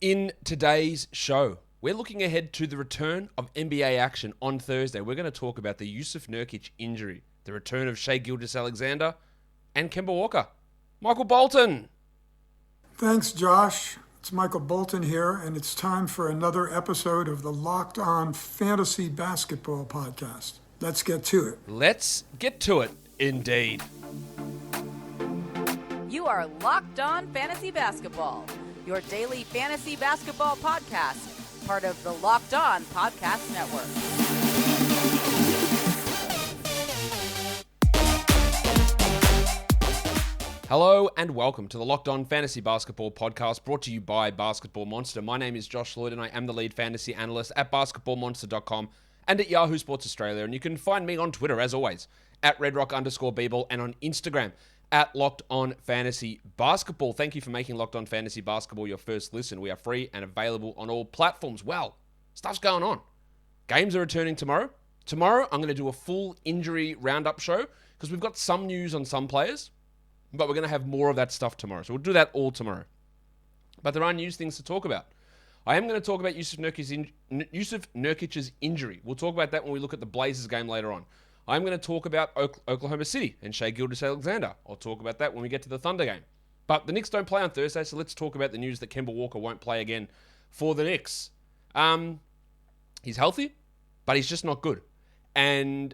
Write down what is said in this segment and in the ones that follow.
In today's show, we're looking ahead to the return of NBA action on Thursday. We're going to talk about the Jusuf Nurkic injury, the return of Shai Gilgeous-Alexander, and Kemba Walker. Michael Bolton. Thanks, Josh. It's Michael Bolton here, and it's time for another episode of the Locked On Fantasy Basketball Podcast. Let's get to it. Let's get to it, indeed. You are Locked On Fantasy Basketball, your daily fantasy basketball podcast, part of the Locked On Podcast Network. Hello and welcome to the Locked On Fantasy Basketball Podcast, brought to you by Basketball Monster. My name is Josh Lloyd and I am the lead fantasy analyst at basketballmonster.com and at Yahoo Sports Australia. And you can find me on Twitter, as always, at redrock_bball and on Instagram at Locked On Fantasy Basketball. Thank you for making Locked On Fantasy Basketball your first listen. We are free and available on all platforms. Well, stuff's going on. Games are returning tomorrow. Tomorrow, I'm going to do a full injury roundup show because we've got some news on some players, but we're going to have more of that stuff tomorrow. So we'll do that all tomorrow. But there are news things to talk about. I am going to talk about Jusuf Nurkic's injury. We'll talk about that when we look at the Blazers game later on. I'm going to talk about Oklahoma City and Shai Gilgeous-Alexander. I'll talk about that when we get to the Thunder game. But the Knicks don't play on Thursday, so let's talk about the news that Kemba Walker won't play again for the Knicks. He's healthy, but he's just not good. And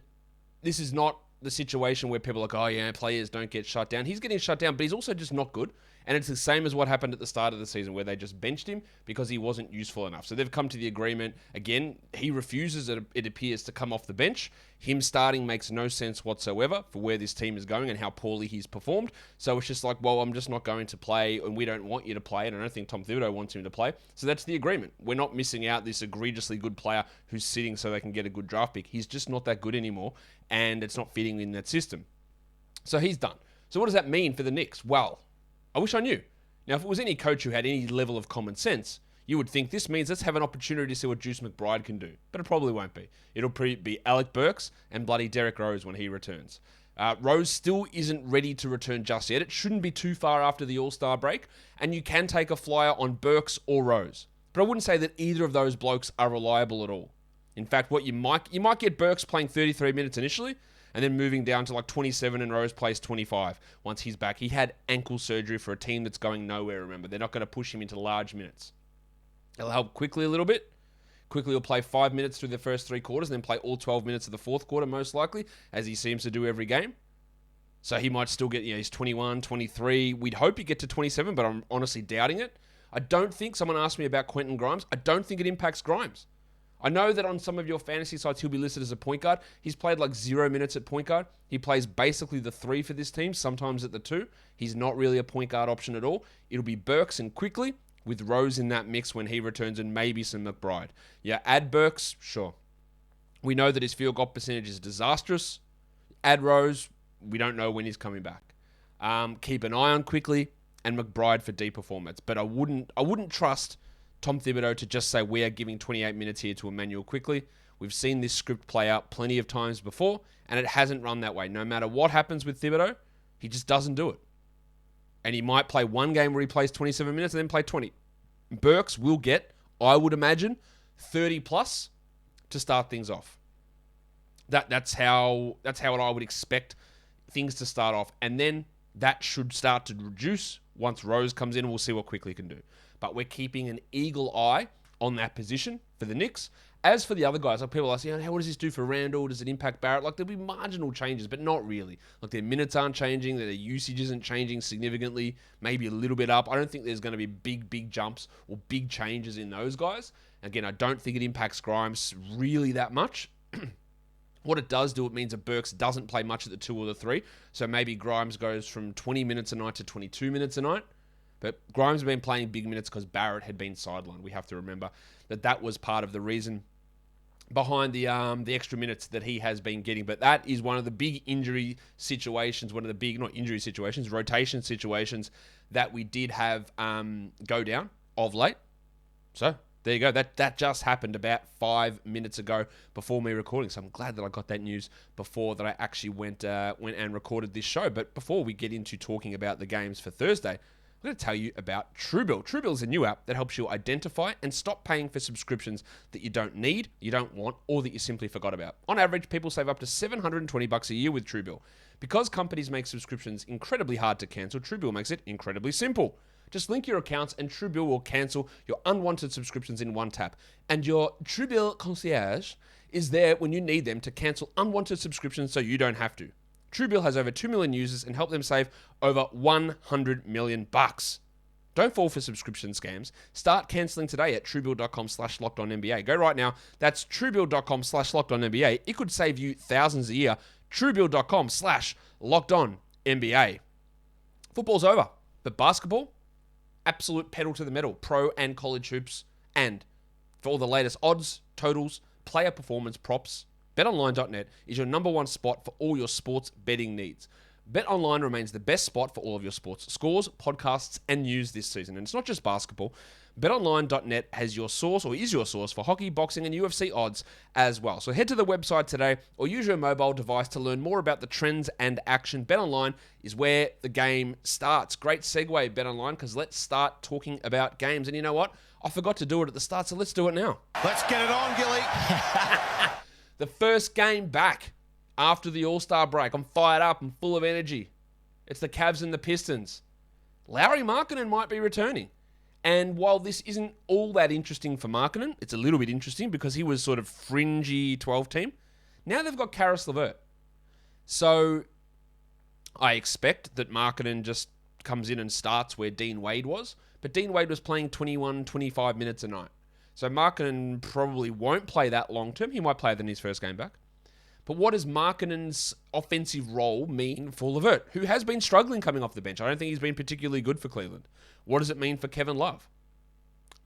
this is not the situation where people are like, oh yeah, players don't get shut down. He's getting shut down, but he's also just not good. And it's the same as what happened at the start of the season where they just benched him because he wasn't useful enough. So they've come to the agreement. Again, he refuses, it appears, to come off the bench. Him starting makes no sense whatsoever for where this team is going and how poorly he's performed. So it's just like, well, I'm just not going to play and we don't want you to play. And I don't think Tom Thibodeau wants him to play. So that's the agreement. We're not missing out this egregiously good player who's sitting so they can get a good draft pick. He's just not that good anymore and it's not fitting in that system. So he's done. So what does that mean for the Knicks? Well, I wish I knew. Now, if it was any coach who had any level of common sense, you would think this means let's have an opportunity to see what Juice McBride can do. But it probably won't be. It'll be Alec Burks and bloody Derrick Rose when he returns. Rose still isn't ready to return just yet. It shouldn't be too far after the All-Star break, and you can take a flyer on Burks or Rose. But I wouldn't say that either of those blokes are reliable at all. In fact, what you might get Burks playing 33 minutes initially, and then moving down to like 27 and Rose plays 25 once he's back. He had ankle surgery for a team that's going nowhere, remember. They're not going to push him into large minutes. It'll help quickly a little bit. Quickly will play 5 minutes through the first three quarters and then play all 12 minutes of the fourth quarter, most likely, as he seems to do every game. So he might still get, he's 21, 23. We'd hope he'd get to 27, but I'm honestly doubting it. I don't think, someone asked me about Quentin Grimes, I don't think it impacts Grimes. I know that on some of your fantasy sites, he'll be listed as a point guard. He's played like 0 minutes at point guard. He plays basically the 3 for this team, sometimes at the 2. He's not really a point guard option at all. It'll be Burks and quickly with Rose in that mix when he returns and maybe some McBride. Yeah, add Burks, sure. We know that his field goal percentage is disastrous. Add Rose, we don't know when he's coming back. Keep an eye on quickly and McBride for deeper formats. But I wouldn't trust Tom Thibodeau to just say we are giving 28 minutes here to Emmanuel quickly. We've seen this script play out plenty of times before, and it hasn't run that way. No matter what happens with Thibodeau, he just doesn't do it. And he might play one game where he plays 27 minutes and then play 20. Burks will get, I would imagine, 30 plus to start things off. That's how I would expect things to start off. And then that should start to reduce once Rose comes in, and we'll see what quickly can do. But we're keeping an eagle eye on that position for the Knicks. As for the other guys, like people ask, what does this do for Randall? Does it impact Barrett? Like, there'll be marginal changes, but not really. Like, their minutes aren't changing, their usage isn't changing significantly, maybe a little bit up. I don't think there's going to be big jumps or big changes in those guys. Again, I don't think it impacts Grimes really that much. What it does do, it means that Burks doesn't play much at the 2 or the 3. So maybe Grimes goes from 20 minutes a night to 22 minutes a night. But Grimes has been playing big minutes because Barrett had been sidelined. We have to remember that was part of the reason behind the extra minutes that he has been getting. But that is one of the big injury situations, rotation situations that we did have go down of late. So there you go. That just happened about 5 minutes ago before me recording. So I'm glad that I got that news before that I actually went and recorded this show. But before we get into talking about the games for Thursday, I'm going to tell you about Truebill. Truebill is a new app that helps you identify and stop paying for subscriptions that you don't need, you don't want, or that you simply forgot about. On average, people save up to $720 a year with Truebill. Because companies make subscriptions incredibly hard to cancel, Truebill makes it incredibly simple. Just link your accounts and Truebill will cancel your unwanted subscriptions in one tap. And your Truebill concierge is there when you need them to cancel unwanted subscriptions so you don't have to. Truebill has over 2 million users and helped them save over $100 million. Don't fall for subscription scams. Start canceling today at truebill.com/lockedonnba. Go right now. That's truebill.com/lockedonnba. It could save you thousands a year. Truebill.com/lockedonnba. Football's over, but basketball, absolute pedal to the metal. Pro and college hoops. And for all the latest odds, totals, player performance props, BetOnline.net is your number one spot for all your sports betting needs. BetOnline remains the best spot for all of your sports scores, podcasts, and news this season. And it's not just basketball. BetOnline.net has your source, or is your source, for hockey, boxing, and UFC odds as well. So head to the website today or use your mobile device to learn more about the trends and action. BetOnline is where the game starts. Great segue, BetOnline, because let's start talking about games. And you know what? I forgot to do it at the start, so let's do it now. Let's get it on, Gilly. The first game back after the All-Star break. I'm fired up. I'm full of energy. It's the Cavs and the Pistons. Lauri Markkanen might be returning. And while this isn't all that interesting for Markkanen, it's a little bit interesting because he was sort of fringy 12 team. Now they've got Karis LeVert. So I expect that Markkanen just comes in and starts where Dean Wade was. But Dean Wade was playing 21, 25 minutes a night. So Markkanen probably won't play that long term. He might play than his first game back. But what does Markkanen's offensive role mean for LeVert, who has been struggling coming off the bench? I don't think he's been particularly good for Cleveland. What does it mean for Kevin Love?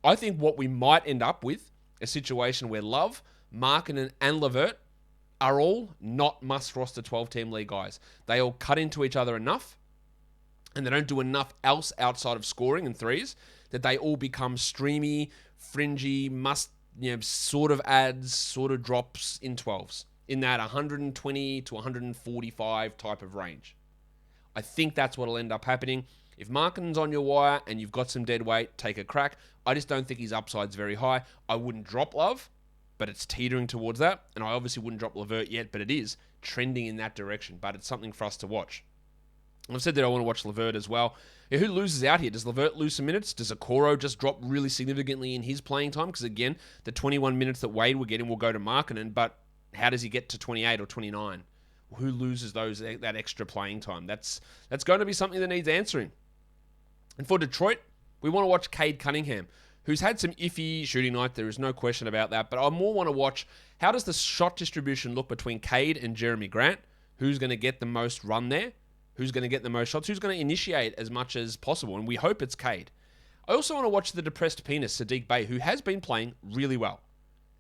I think what we might end up with, a situation where Love, Markkanen, and LeVert are all not must-roster 12-team league guys. They all cut into each other enough, and they don't do enough else outside of scoring and threes, that they all become streamy, fringy, sort of adds, sort of drops in 12s, in that 120 to 145 type of range. I think that's what'll end up happening. If Markkanen's on your wire and you've got some dead weight, take a crack. I just don't think his upside's very high. I wouldn't drop Love, but it's teetering towards that. And I obviously wouldn't drop LeVert yet, but it is trending in that direction. But it's something for us to watch. I've said that I want to watch LeVert as well. Yeah, who loses out here? Does LeVert lose some minutes? Does Okoro just drop really significantly in his playing time? Because again, the 21 minutes that Wade will get in will go to Markkanen, but how does he get to 28 or 29? Who loses that extra playing time? That's going to be something that needs answering. And for Detroit, we want to watch Cade Cunningham, who's had some iffy shooting night. There is no question about that. But I more want to watch, how does the shot distribution look between Cade and Jeremy Grant? Who's going to get the most run there? Who's going to get the most shots? Who's going to initiate as much as possible? And we hope it's Cade. I also want to watch the depressed penis, Sadiq Bey, who has been playing really well.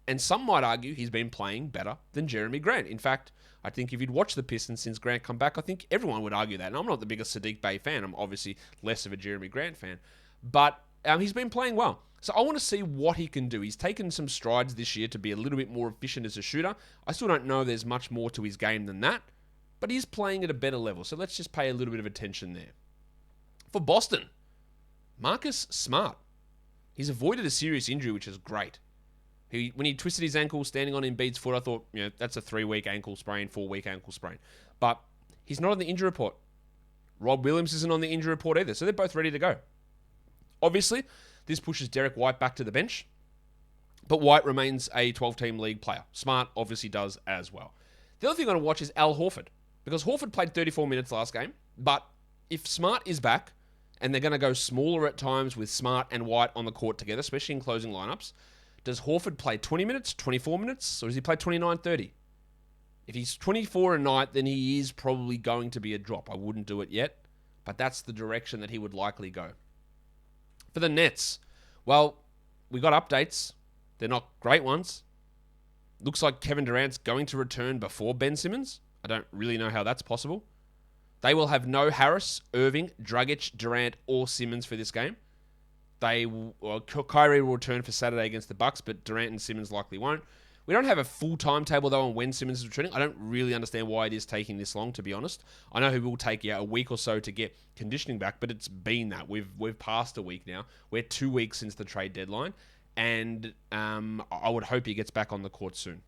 And some might argue he's been playing better than Jeremy Grant. In fact, I think if you'd watched the Pistons since Grant come back, I think everyone would argue that. And I'm not the biggest Sadiq Bey fan. I'm obviously less of a Jeremy Grant fan. But he's been playing well. So I want to see what he can do. He's taken some strides this year to be a little bit more efficient as a shooter. I still don't know there's much more to his game than that. But he's playing at a better level. So let's just pay a little bit of attention there. For Boston, Marcus Smart. He's avoided a serious injury, which is great. When he twisted his ankle standing on Embiid's foot, I thought, that's a 3-week ankle sprain, 4-week ankle sprain. But he's not on the injury report. Rob Williams isn't on the injury report either, so they're both ready to go. Obviously, this pushes Derek White back to the bench, but White remains a 12-team league player. Smart obviously does as well. The other thing I'm going to watch is Al Horford, because Horford played 34 minutes last game, but if Smart is back, and they're going to go smaller at times with Smart and White on the court together, especially in closing lineups, does Horford play 20 minutes, 24 minutes, or does he play 29, 30? If he's 24 a night, then he is probably going to be a drop. I wouldn't do it yet, but that's the direction that he would likely go. For the Nets, well, we got updates. They're not great ones. Looks like Kevin Durant's going to return before Ben Simmons. I don't really know how that's possible. They will have no Harris, Irving, Dragic, Durant, or Simmons for this game. Kyrie will return for Saturday against the Bucks, but Durant and Simmons likely won't. We don't have a full timetable, though, on when Simmons is returning. I don't really understand why it is taking this long, to be honest. I know he will take a week or so to get conditioning back, but it's been that. We've passed a week now. We're 2 weeks since the trade deadline, and I would hope he gets back on the court soon.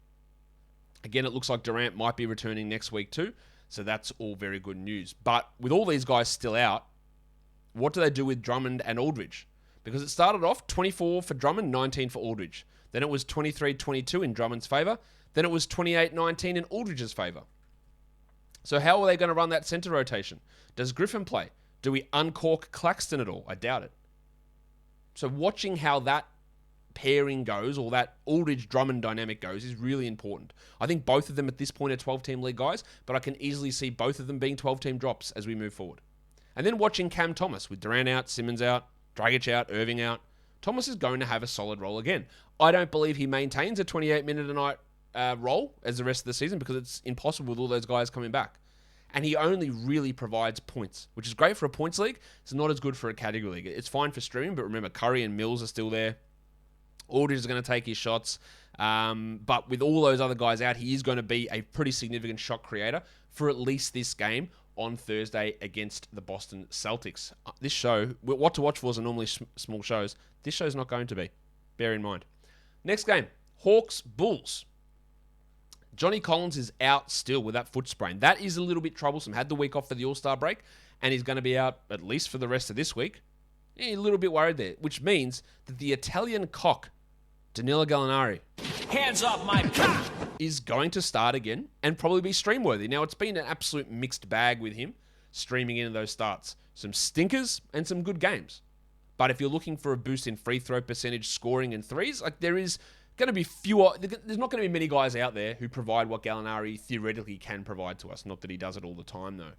Again, it looks like Durant might be returning next week too, so that's all very good news. But with all these guys still out, what do they do with Drummond and Aldridge? Because it started off 24 for Drummond, 19 for Aldridge. Then it was 23-22 in Drummond's favour. Then it was 28-19 in Aldridge's favour. So how are they going to run that centre rotation? Does Griffin play? Do we uncork Claxton at all? I doubt it. So watching how that pairing goes, or that Aldridge-Drummond dynamic goes, is really important. I think both of them at this point are 12-team league guys, but I can easily see both of them being 12-team drops as we move forward. And then watching Cam Thomas with Durant out, Simmons out, Dragic out, Irving out. Thomas is going to have a solid role again. I don't believe he maintains a 28-minute-a-night role as the rest of the season because it's impossible with all those guys coming back. And he only really provides points, which is great for a points league. It's not as good for a category league. It's fine for streaming, but remember, Curry and Mills are still there. Aldridge is going to take his shots. But with all those other guys out, he is going to be a pretty significant shot creator for at least this game on Thursday against the Boston Celtics. This show, what to watch for is normally small shows. This show's not going to be. Bear in mind. Next game, Hawks-Bulls. Johnny Collins is out still with that foot sprain. That is a little bit troublesome. Had the week off for the All-Star break, and he's going to be out at least for the rest of this week. A little bit worried there, which means that the Italian cock, Danilo Gallinari, hands off my cock, is going to start again and probably be stream-worthy. Now, it's been an absolute mixed bag with him streaming into those starts. Some stinkers and some good games. But if you're looking for a boost in free throw percentage, scoring, and threes, like there is going to be fewer. There's not going to be many guys out there who provide what Gallinari theoretically can provide to us. Not that he does it all the time, though.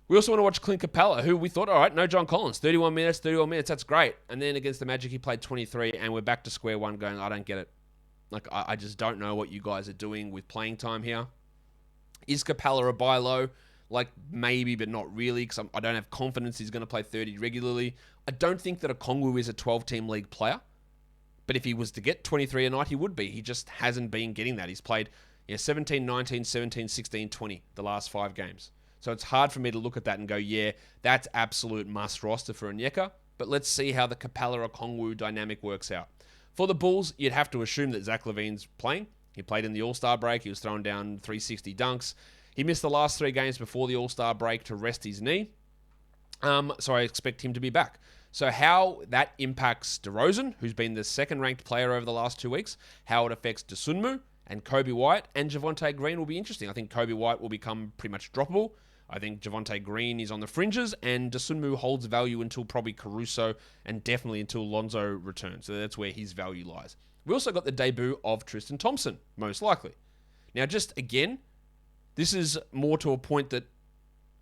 We also want to watch Clint Capella, who we thought, all right, no John Collins, 31 minutes, that's great. And then against the Magic, he played 23, and we're back to square one going, I don't get it. Like, I just don't know what you guys are doing with playing time here. Is Capella a buy low? Like, maybe, but not really, because I don't have confidence he's going to play 30 regularly. I don't think that Okongwu is a 12-team league player. But if he was to get 23 a night, he would be. He just hasn't been getting that. He's played 17, 19, 17, 16, 20 the last 5 games. So it's hard for me to look at that and go, yeah, that's absolute must roster for Onyeka. But let's see how the Capella-Okongwu dynamic works out. For the Bulls, you'd have to assume that Zach LaVine's playing. He played in the All-Star break. He was throwing down 360 dunks. He missed the last 3 games before the All-Star break to rest his knee. So I expect him to be back. So how that impacts DeRozan, who's been the second-ranked player over the last 2 weeks, how it affects Dosunmu and Kobe White and Javonte Green will be interesting. I think Kobe White will become pretty much droppable. I think Javonte Green is on the fringes, and Dosunmu holds value until probably Caruso and definitely until Lonzo returns. So that's where his value lies. We also got the debut of Tristan Thompson, most likely. Now, just again, this is more to a point that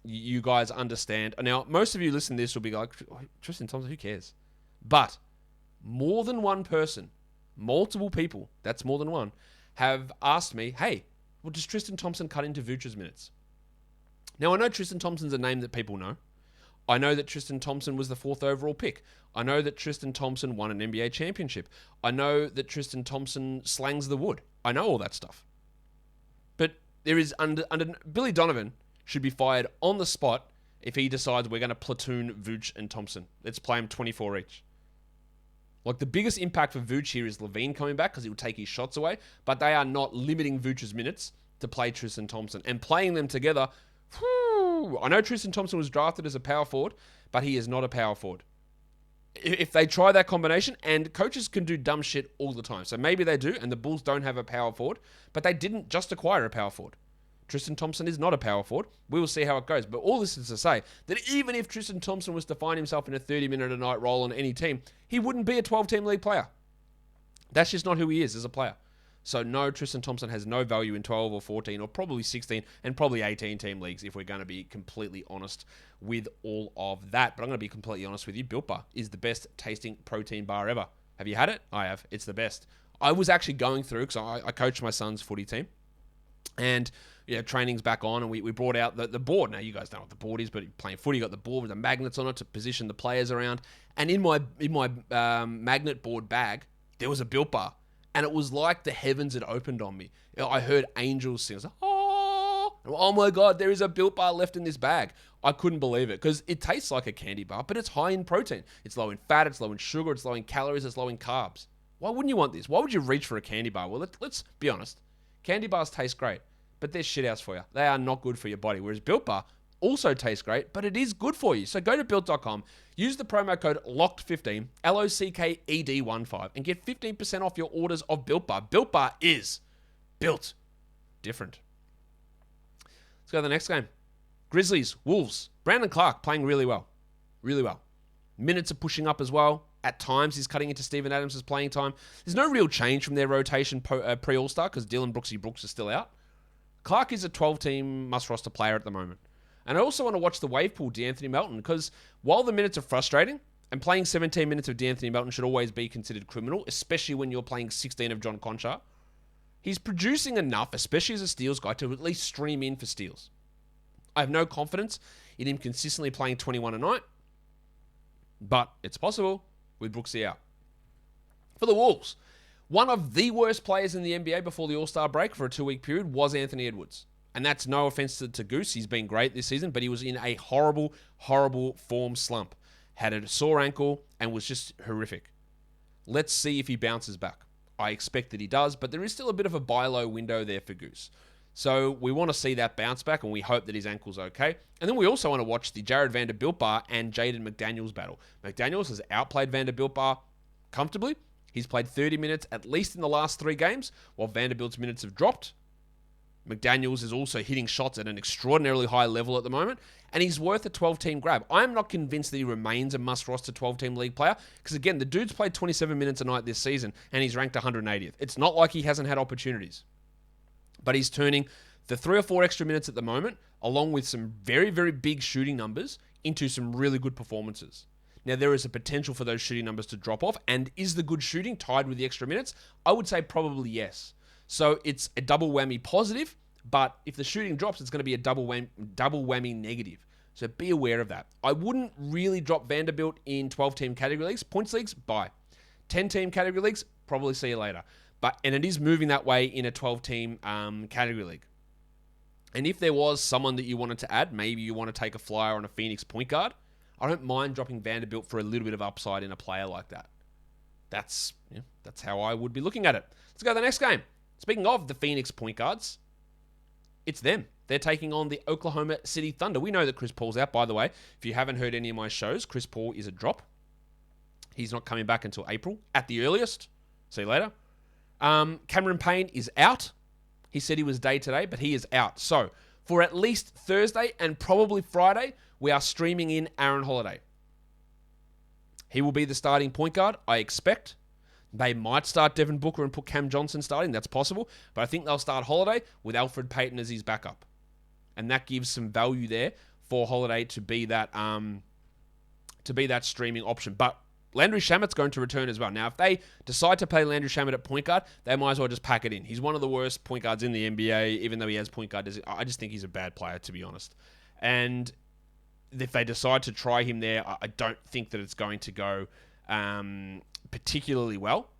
you guys understand. Now, most of you listening to this will be like, Tristan Thompson, who cares? But more than one person, multiple people, that's more than one, have asked me, hey, well, does Tristan Thompson cut into Vooch's minutes? Now, I know Tristan Thompson's a name that people know. I know that Tristan Thompson was the 4th overall pick. I know that Tristan Thompson won an NBA championship. I know that Tristan Thompson slangs the wood. I know all that stuff. But there is under Billy Donovan should be fired on the spot if he decides we're going to platoon Vooch and Thompson. Let's play them 24 each. Like, the biggest impact for Vooch here is LaVine coming back because he will take his shots away, but they are not limiting Vooch's minutes to play Tristan Thompson. And playing them together, I know Tristan Thompson was drafted as a power forward, but he is not a power forward. If they try that combination, and coaches can do dumb shit all the time, so maybe they do, and the Bulls don't have a power forward, but they didn't just acquire a power forward. Tristan Thompson is not a power forward. We will see how it goes. But all this is to say that even if Tristan Thompson was to find himself in a 30-minute-a-night role on any team, he wouldn't be a 12-team league player. That's just not who he is as a player. So no, Tristan Thompson has no value in 12 or 14 or probably 16 and probably 18-team leagues if we're going to be completely honest with all of that. But I'm going to be completely honest with you. Built Bar is the best tasting protein bar ever. Have you had it? I have. It's the best. I was actually going through, because I coach my son's footy team. And training's back on, and we brought out the board. Now, you guys know what the board is, but playing footy, you got the board with the magnets on it to position the players around. And in my magnet board bag, there was a Built Bar. And it was like the heavens had opened on me. I heard angels sing. I was like, oh my God, there is a Built Bar left in this bag. I couldn't believe it because it tastes like a candy bar, but it's high in protein. It's low in fat, it's low in sugar, it's low in calories, it's low in carbs. Why wouldn't you want this? Why would you reach for a candy bar? Well, let's be honest. Candy bars taste great, but they're shithouse for you. They are not good for your body. Whereas Built Bar also tastes great, but it is good for you. So go to Built.com, use the promo code LOCKED15, LOCKED15, and get 15% off your orders of Built Bar. Built Bar is built different. Let's go to the next game. Grizzlies, Wolves. Brandon Clark playing really well. Really well. Minutes are pushing up as well. At times, he's cutting into Steven Adams' playing time. There's no real change from their rotation pre-All-Star because Dylan Brooks is still out. Clark is a 12-team must-roster player at the moment. And I also want to watch the wave pool DeAnthony Melton because while the minutes are frustrating, and playing 17 minutes of DeAnthony Melton should always be considered criminal, especially when you're playing 16 of John Conchar, he's producing enough, especially as a steals guy, to at least stream in for steals. I have no confidence in him consistently playing 21 a night, but it's possible with Brooksy out. For the Wolves, one of the worst players in the NBA before the All-Star break for a 2-week period was Anthony Edwards. And that's no offense to Goose. He's been great this season, but he was in a horrible, horrible form slump. Had a sore ankle and was just horrific. Let's see if he bounces back. I expect that he does, but there is still a bit of a buy low window there for Goose. So we want to see that bounce back, and we hope that his ankle's okay. And then we also want to watch the Jared Vanderbilt-Bar and Jaden McDaniels battle. McDaniels has outplayed Vanderbilt-Bar comfortably. He's played 30 minutes at least in the last 3 games, while Vanderbilt's minutes have dropped. McDaniels is also hitting shots at an extraordinarily high level at the moment, and he's worth a 12-team grab. I'm not convinced that he remains a must-roster 12-team league player, because again, the dude's played 27 minutes a night this season, and he's ranked 180th. It's not like he hasn't had opportunities. But he's turning the 3 or 4 extra minutes at the moment, along with some very, very big shooting numbers, into some really good performances. Now, there is a potential for those shooting numbers to drop off, and is the good shooting tied with the extra minutes? I would say probably yes. So it's a double whammy positive, but if the shooting drops, it's going to be a double whammy negative. So be aware of that. I wouldn't really drop Vanderbilt in 12-team category leagues. Points leagues, buy. 10-team category leagues, probably see you later. And it is moving that way in a 12-team category league. And if there was someone that you wanted to add, maybe you want to take a flyer on a Phoenix point guard, I don't mind dropping Vanderbilt for a little bit of upside in a player like that. That's how I would be looking at it. Let's go to the next game. Speaking of the Phoenix point guards, it's them. They're taking on the Oklahoma City Thunder. We know that Chris Paul's out, by the way. If you haven't heard any of my shows, Chris Paul is a drop. He's not coming back until April at the earliest. See you later. Cameron Payne is out. He said he was day today, but he is out. So, for at least Thursday and probably Friday, we are streaming in Aaron Holiday. He will be the starting point guard, I expect. They might start Devin Booker and put Cam Johnson starting. That's possible. But I think they'll start Holiday with Alfred Payton as his backup. And that gives some value there for Holiday to be that streaming option. But Landry Shamet's going to return as well. Now, if they decide to play Landry Shamet at point guard, they might as well just pack it in. He's one of the worst point guards in the NBA, even though he has point guard. I just think he's a bad player, to be honest. And if they decide to try him there, I don't think that it's going to go particularly well.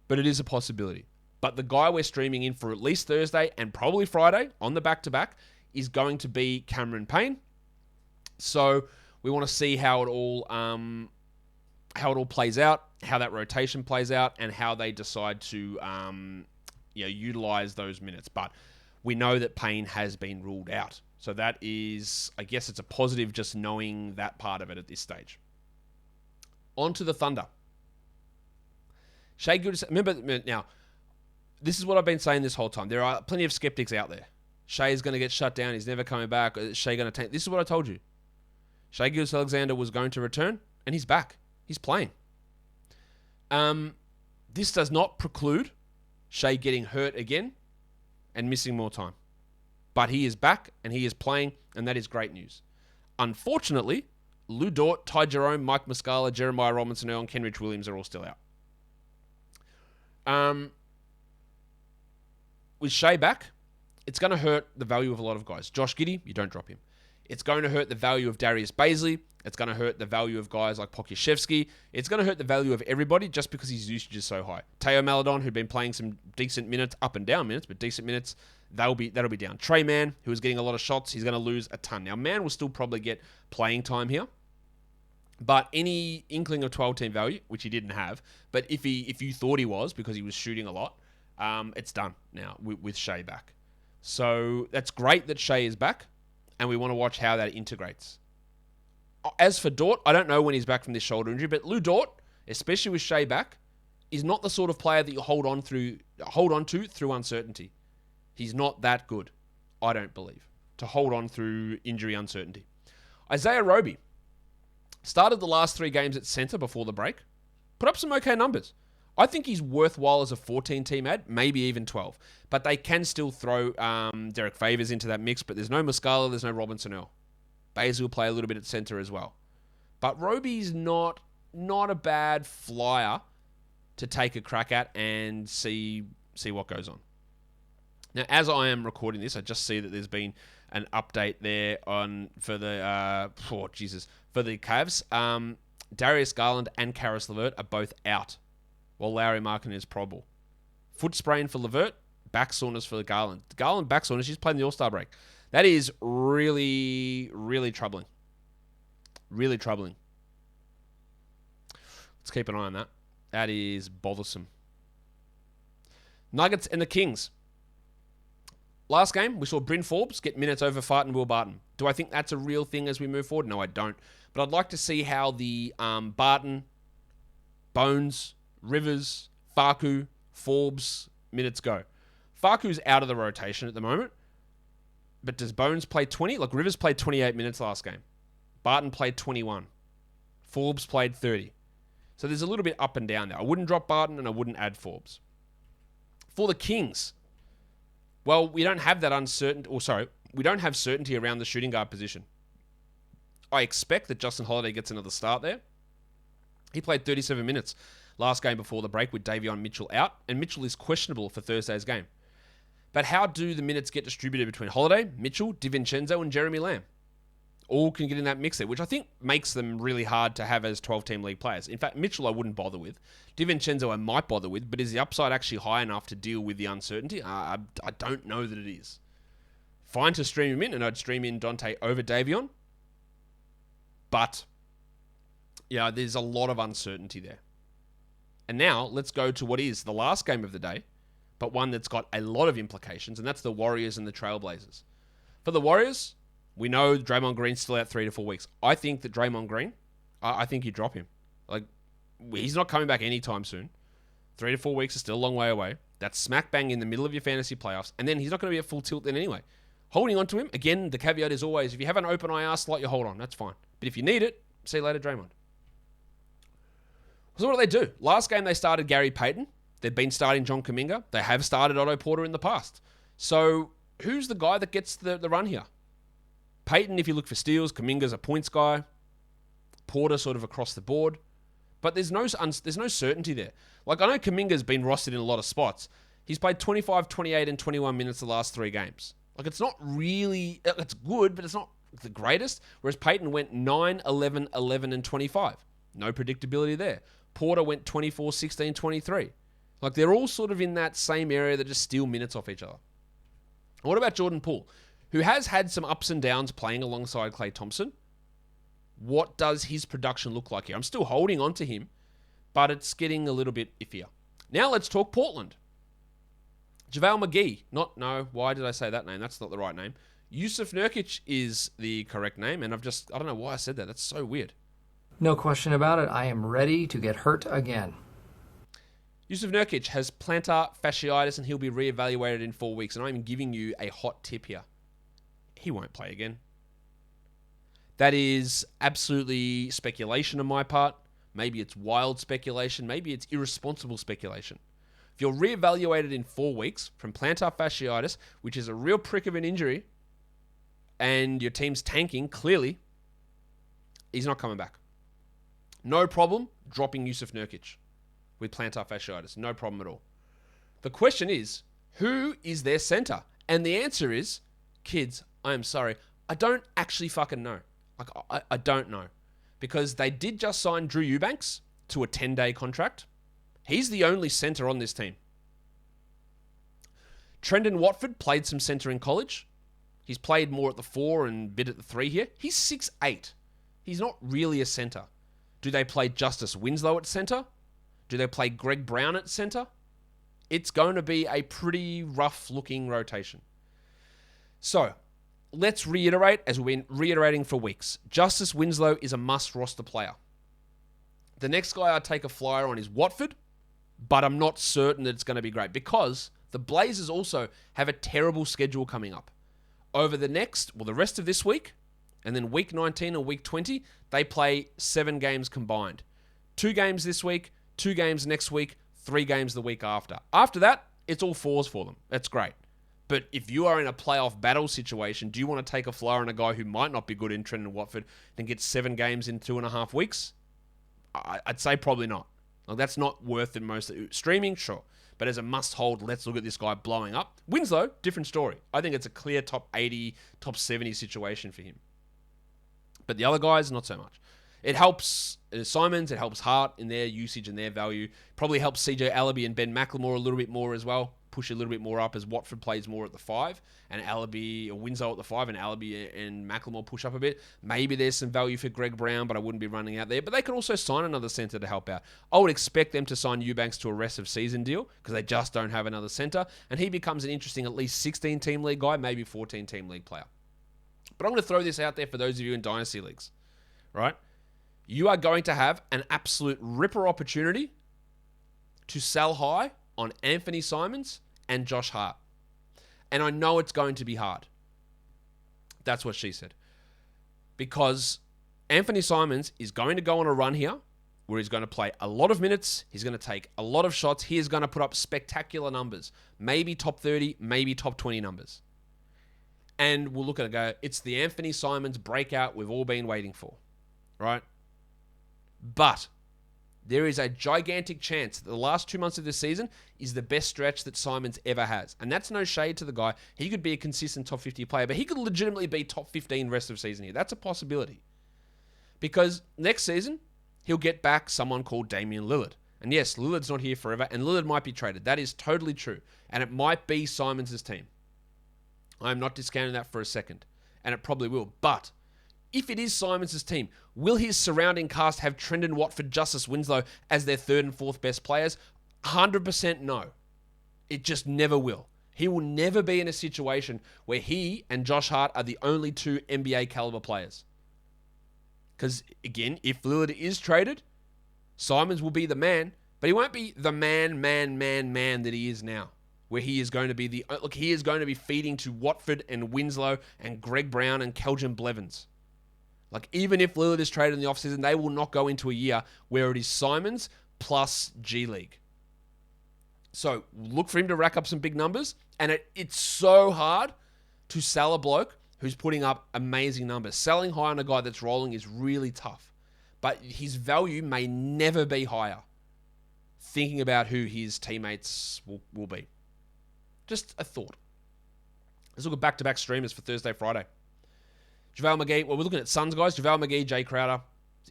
But it is a possibility. But the guy we're streaming in for at least Thursday and probably Friday on the back-to-back is going to be Cameron Payne. So we want to see how it all plays out, how that rotation plays out, and how they decide to utilize those minutes. But we know that Payne has been ruled out. So that is, I guess it's a positive just knowing that part of it at this stage. On to the Thunder. Shai Gilgeous-Alexander, remember now, this is what I've been saying this whole time. There are plenty of skeptics out there. Shai is going to get shut down. He's never coming back. Is Shai going to tank? This is what I told you. Shai Gilgeous-Alexander was going to return, and he's back. He's playing. This does not preclude Shai getting hurt again and missing more time. But he is back, and he is playing, and that is great news. Unfortunately, Lou Dort, Ty Jerome, Mike Muscala, Jeremiah Robinson Earl, and Kenrich Williams are all still out. With Shai back, it's going to hurt the value of a lot of guys. Josh Giddey, you don't drop him. It's going to hurt the value of Darius Bazley. It's going to hurt the value of guys like Pokusevski. It's going to hurt the value of everybody just because his usage is so high. Teo Maledon, who'd been playing some decent minutes, up and down minutes, but decent minutes, that'll be down. Trey Mann, who was getting a lot of shots, he's going to lose a ton. Now, Mann will still probably get playing time here, but any inkling of 12-team value, which he didn't have, but if you thought he was because he was shooting a lot, it's done now with Shai back. So that's great that Shai is back, and we want to watch how that integrates. As for Dort, I don't know when he's back from this shoulder injury, but Lou Dort, especially with Shai back, is not the sort of player that you hold on to through uncertainty. He's not that good, I don't believe, to hold on through injury uncertainty. Isaiah Roby started the last 3 games at center before the break, put up some okay numbers. I think he's worthwhile as a 14-team ad, maybe even 12. But they can still throw Derek Favors into that mix, but there's no Muscala, there's no Robinson Earl. Bazley will play a little bit at center as well. But Roby's not a bad flyer to take a crack at and see what goes on. Now, as I am recording this, I just see that there's been an update there for the Cavs. Darius Garland and Karis LeVert are both out, while Lauri Markkanen is probable. Foot sprain for LeVert, back soreness for Garland. Garland back soreness, she's playing the All-Star break. That is really, really troubling. Really troubling. Let's keep an eye on that. That is bothersome. Nuggets and the Kings. Last game, we saw Bryn Forbes get minutes over Fart and Will Barton. Do I think that's a real thing as we move forward? No, I don't. But I'd like to see how the Barton, Bones, Rivers, Faku, Forbes minutes go. Faku's out of the rotation at the moment. But does Bones play 20? Like, Rivers played 28 minutes last game. Barton played 21. Forbes played 30. So there's a little bit up and down there. I wouldn't drop Barton and I wouldn't add Forbes. For the Kings, well, we don't have certainty around the shooting guard position. I expect that Justin Holiday gets another start there. He played 37 minutes last game before the break with Davion Mitchell out, and Mitchell is questionable for Thursday's game. But how do the minutes get distributed between Holiday, Mitchell, DiVincenzo, and Jeremy Lamb? All can get in that mix there, which I think makes them really hard to have as 12-team league players. In fact, Mitchell I wouldn't bother with. DiVincenzo I might bother with, but is the upside actually high enough to deal with the uncertainty? I don't know that it is. Fine to stream him in, and I'd stream in Dante over Davion. But, yeah, there's a lot of uncertainty there. And now, let's go to what is the last game of the day, but one that's got a lot of implications, and that's the Warriors and the Trailblazers. For the Warriors, we know Draymond Green's still out 3 to 4 weeks. I think that Draymond Green, I think you drop him. Like, he's not coming back anytime soon. 3 to 4 weeks is still a long way away. That's smack bang in the middle of your fantasy playoffs, and then he's not going to be at full tilt then anyway. Holding on to him, again, the caveat is always, if you have an open IR slot, you hold on. That's fine. But if you need it, see you later, Draymond. So what do they do? Last game, they started Gary Payton. They've been starting John Kuminga. They have started Otto Porter in the past. So who's the guy that gets the run here? Payton, if you look for steals, Kuminga's a points guy. Porter sort of across the board. But there's no certainty there. Like, I know Kuminga's been rostered in a lot of spots. He's played 25, 28, and 21 minutes the last 3 games. Like, it's not really... It's good, but it's not the greatest. Whereas Payton went 9, 11, 11, and 25. No predictability there. Porter went 24, 16, 23. Like, they're all sort of in that same area that just steal minutes off each other. What about Jordan Poole, who has had some ups and downs playing alongside Klay Thompson? What does his production look like here? I'm still holding on to him, but it's getting a little bit iffier. Now let's talk Portland. JaVale McGee. Why did I say that name? That's not the right name. Jusuf Nurkic is the correct name, and I don't know why I said that. That's so weird. No question about it. I am ready to get hurt again. Jusuf Nurkic has plantar fasciitis and he'll be reevaluated in 4 weeks. And I'm giving you a hot tip here. He won't play again. That is absolutely speculation on my part. Maybe it's wild speculation. Maybe it's irresponsible speculation. If you're reevaluated in 4 weeks from plantar fasciitis, which is a real prick of an injury, and your team's tanking, clearly, he's not coming back. No problem dropping Jusuf Nurkic with plantar fasciitis. No problem at all. The question is, who is their center? And the answer is, kids, I am sorry, I don't actually fucking know. Like, I don't know. Because they did just sign Drew Eubanks to a 10-day contract. He's the only center on this team. Trendon Watford played some center in college. He's played more at the 4 and a bit at the 3 here. He's 6'8". He's not really a center. Do they play Justice Winslow at center? Do they play Greg Brown at center? It's going to be a pretty rough-looking rotation. So, let's reiterate, as we've been reiterating for weeks. Justice Winslow is a must-roster player. The next guy I'd take a flyer on is Watford, but I'm not certain that it's going to be great because the Blazers also have a terrible schedule coming up. Over the rest of this week, and then week 19 and week 20, they play 7 games combined. 2 games this week, 2 games next week, 3 games the week after. After that, it's all 4s for them. That's great. But if you are in a playoff battle situation, do you want to take a flyer on a guy who might not be good in Trendon Watford and get 7 games in 2.5 weeks? I'd say probably not. Like, that's not worth it most. Streaming, sure. But as a must-hold, let's look at this guy blowing up. Winslow, different story. I think it's a clear top 80, top 70 situation for him. But the other guys, not so much. It helps Simons, it helps Hart in their usage and their value. Probably helps CJ Allaby and Ben McLemore a little bit more as well. Push a little bit more up as Watford plays more at the 5 and Allaby or Winslow at the 5 and Allaby and McLemore push up a bit. Maybe there's some value for Greg Brown, but I wouldn't be running out there. But they could also sign another center to help out. I would expect them to sign Eubanks to a rest of season deal because they just don't have another center. And he becomes an interesting at least 16-team league guy, maybe 14-team league player. But I'm going to throw this out there for those of you in Dynasty Leagues, right? You are going to have an absolute ripper opportunity to sell high on Anthony Simons and Josh Hart. And I know it's going to be hard. That's what she said. Because Anthony Simons is going to go on a run here where he's going to play a lot of minutes. He's going to take a lot of shots. He is going to put up spectacular numbers. Maybe top 30, maybe top 20 numbers. And we'll look at it and go, it's the Anthony Simons breakout we've all been waiting for. Right? But there is a gigantic chance that the last 2 months of this season is the best stretch that Simons ever has. And that's no shade to the guy. He could be a consistent top 50 player, but he could legitimately be top 15 rest of season here. That's a possibility. Because next season, he'll get back someone called Damian Lillard. And yes, Lillard's not here forever, and Lillard might be traded. That is totally true. And it might be Simons' team. I'm not discounting that for a second. And it probably will. But if it is Simons' team, will his surrounding cast have Trendon Watford, Justice Winslow as their 3rd and 4th best players? 100% no. It just never will. He will never be in a situation where he and Josh Hart are the only 2 NBA caliber players. Because, again, if Lillard is traded, Simons will be the man, but he won't be the man that he is now. Where he is going to be he is going to be feeding to Watford and Winslow and Greg Brown and Keljin Blevins. Like, even if Lillard is traded in the offseason, they will not go into a year where it is Simons plus G League. So, look for him to rack up some big numbers. And it's so hard to sell a bloke who's putting up amazing numbers. Selling high on a guy that's rolling is really tough. But his value may never be higher. Thinking about who his teammates will be. Just a thought. Let's look at back-to-back streamers for Thursday, Friday. JaVale McGee. Well, we're looking at Suns, guys. JaVale McGee, Jay Crowder.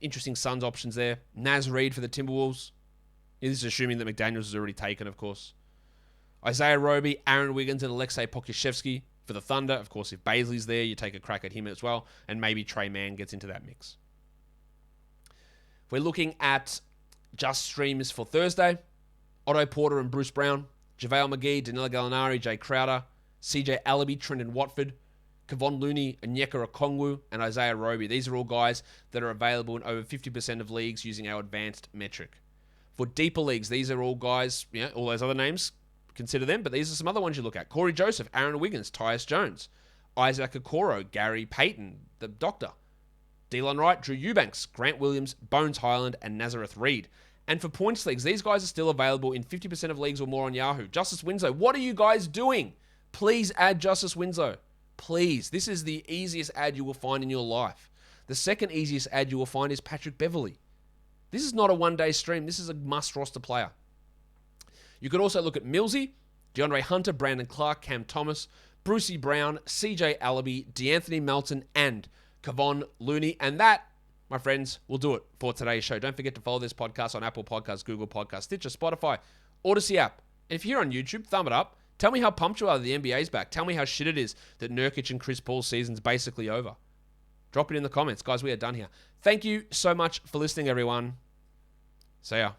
Interesting Suns options there. Naz Reid for the Timberwolves. Yeah, this is assuming that McDaniels is already taken, of course. Isaiah Roby, Aaron Wiggins, and Alexei Pokusevski for the Thunder. Of course, if Baisley's there, you take a crack at him as well. And maybe Trey Mann gets into that mix. If we're looking at just streamers for Thursday, Otto Porter and Bruce Brown. JaVale McGee, Danilo Gallinari, Jay Crowder, CJ Allaby, Trendon Watford, Kevon Looney, Onyeka Okongwu, and Isaiah Roby. These are all guys that are available in over 50% of leagues using our advanced metric. For deeper leagues, these are all guys, all those other names, consider them, but these are some other ones you look at. Corey Joseph, Aaron Wiggins, Tyus Jones, Isaac Okoro, Gary Payton, the Doctor, Delon Wright, Drew Eubanks, Grant Williams, Bones Highland, and Nazareth Reed. And for points leagues, these guys are still available in 50% of leagues or more on Yahoo. Justice Winslow, what are you guys doing? Please add Justice Winslow. Please. This is the easiest ad you will find in your life. The second easiest ad you will find is Patrick Beverley. This is not a one-day stream. This is a must-roster player. You could also look at Millsy, DeAndre Hunter, Brandon Clark, Cam Thomas, Brucey Brown, CJ Allaby, DeAnthony Melton, and Kevon Looney. And that, my friends, will do it for today's show. Don't forget to follow this podcast on Apple Podcasts, Google Podcasts, Stitcher, Spotify, Odyssey app. And if you're on YouTube, thumb it up. Tell me how pumped you are that the NBA's back. Tell me how shit it is that Nurkic and Chris Paul's season's basically over. Drop it in the comments. Guys, we are done here. Thank you so much for listening, everyone. See ya.